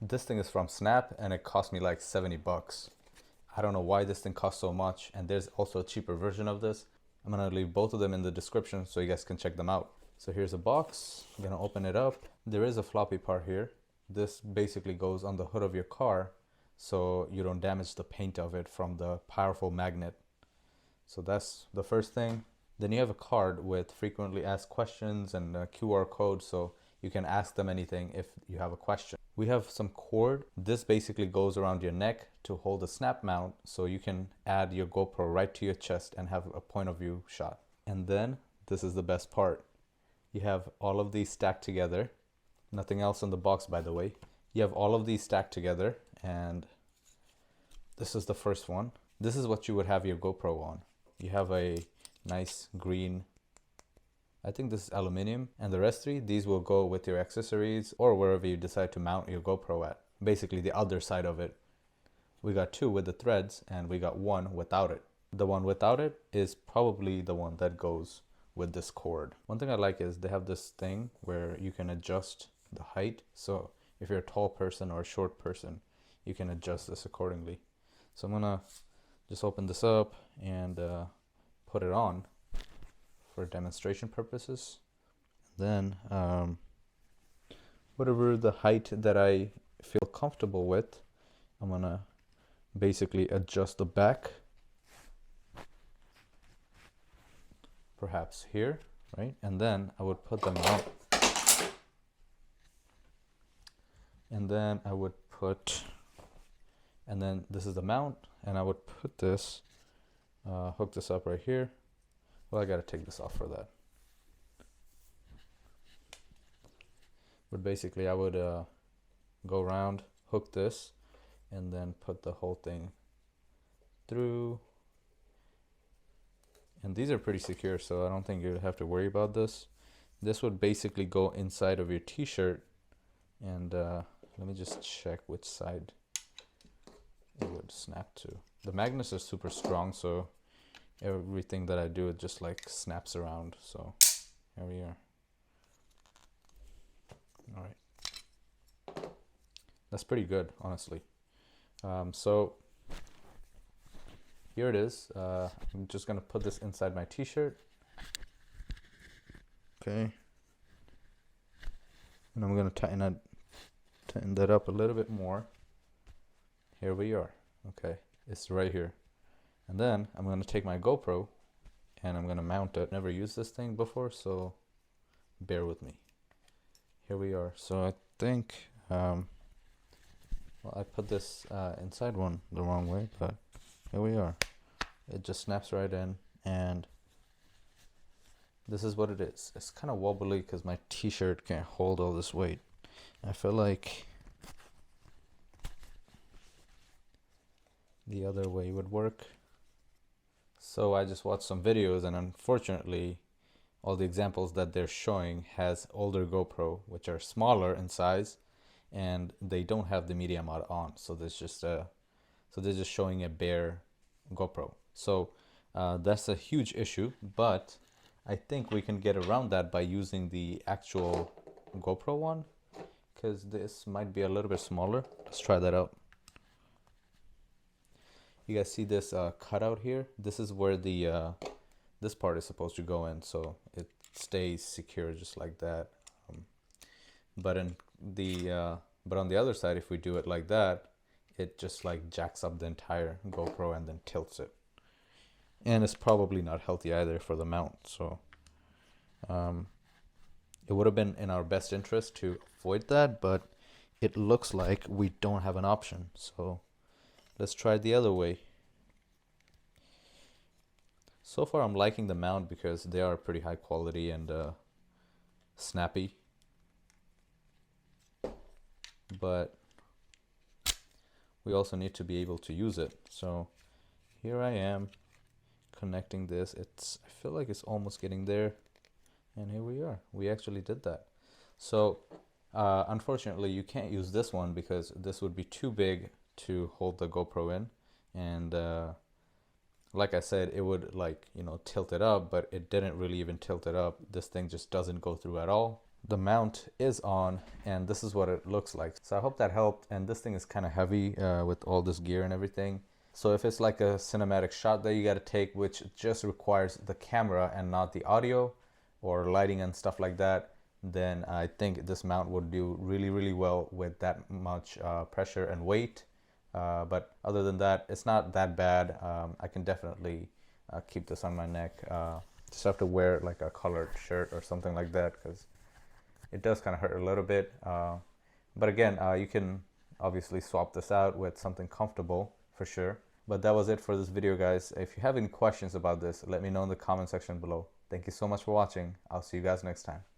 This thing is from Snap and it cost me like 70 bucks. I don't know why this thing costs so much, and there's also a cheaper version of this. I'm gonna leave both of them in the description so you guys can check them out. So here's a box. I'm gonna open it up. There is a floppy part here. This basically goes on the hood of your car so you don't damage the paint of it from the powerful magnet. So that's the first thing. Then you have a card with frequently asked questions and a QR code so you can ask them anything if you have a question. We have some cord. This basically goes around your neck to hold a snap mount so you can add your GoPro right to your chest and have a point of view shot. And then this is the best part. You have all of these stacked together. Nothing else in the box, by the way. You have all of these stacked together, and this is the first one. This is what you would have your GoPro on. You have a nice green, I think this is aluminum, and the rest three, these will go with your accessories or wherever you decide to mount your GoPro at. Basically the other side of it. We got two with the threads and we got one without it. The one without it is probably the one that goes with this cord. One thing I like is they have this thing where you can adjust the height. So if you're a tall person or a short person, you can adjust this accordingly. So I'm gonna just open this up and put it on for demonstration purposes. Then whatever the height that I feel comfortable with, I'm gonna basically adjust the back, perhaps here, right? And then I would put them out, and then I would put, and then this is the mount, and I would put this, hook this up right here. Well, I gotta take this off for that. But basically I would go around, hook this, and then put the whole thing through. And these are pretty secure, so I don't think you'd have to worry about this. This would basically go inside of your t-shirt, and let me just check which side it would snap to. The magnets are super strong, so everything that I do, it just like snaps around. So here we are. All right, that's pretty good, honestly. So here it is. I'm just gonna put this inside my t-shirt. Okay, and I'm gonna tighten that up a little bit more. Here we are. Okay, it's right here. And then I'm gonna take my GoPro and I'm gonna mount it. Never used this thing before, so bear with me. Here we are. So I think, well, I put this inside one the wrong way, but here we are. It just snaps right in, and this is what it is. It's kind of wobbly because my t-shirt can't hold all this weight. I feel like the other way would work. So I just watched some videos, and unfortunately all the examples that they're showing has older GoPro, which are smaller in size, and they don't have the media mod on. So there's just so they're just showing a bare GoPro. So that's a huge issue, but I think we can get around that by using the actual GoPro one, because this might be a little bit smaller. Let's try that out. You guys see this cutout here? This is where the this part is supposed to go in, so it stays secure just like that. But on the other side, if we do it like that, it just like jacks up the entire GoPro and then tilts it. And it's probably not healthy either for the mount. So it would have been in our best interest to avoid that, but it looks like we don't have an option. So let's try the other way. So far I'm liking the mount because they are pretty high quality and snappy. But we also need to be able to use it. So here I am connecting this. I feel like it's almost getting there. And here we are. We actually did that. So unfortunately you can't use this one because this would be too big to hold the GoPro in, and like I said, it would tilt it up, but it didn't really even tilt it up. This thing just doesn't go through at all. The mount is on, and this is what it looks like. So I hope that helped. And this thing is kind of heavy with all this gear and everything. So if it's like a cinematic shot that you got to take, which just requires the camera and not the audio or lighting and stuff like that, then I think this mount would do really well with that much pressure and weight. But other than that, it's not that bad. I can definitely keep this on my neck. Just have to wear like a colored shirt or something like that, because it does kind of hurt a little bit. But again, you can obviously swap this out with something comfortable for sure. But that was it for this video, guys. If you have any questions about this, let me know in the comment section below. Thank you so much for watching. I'll see you guys next time.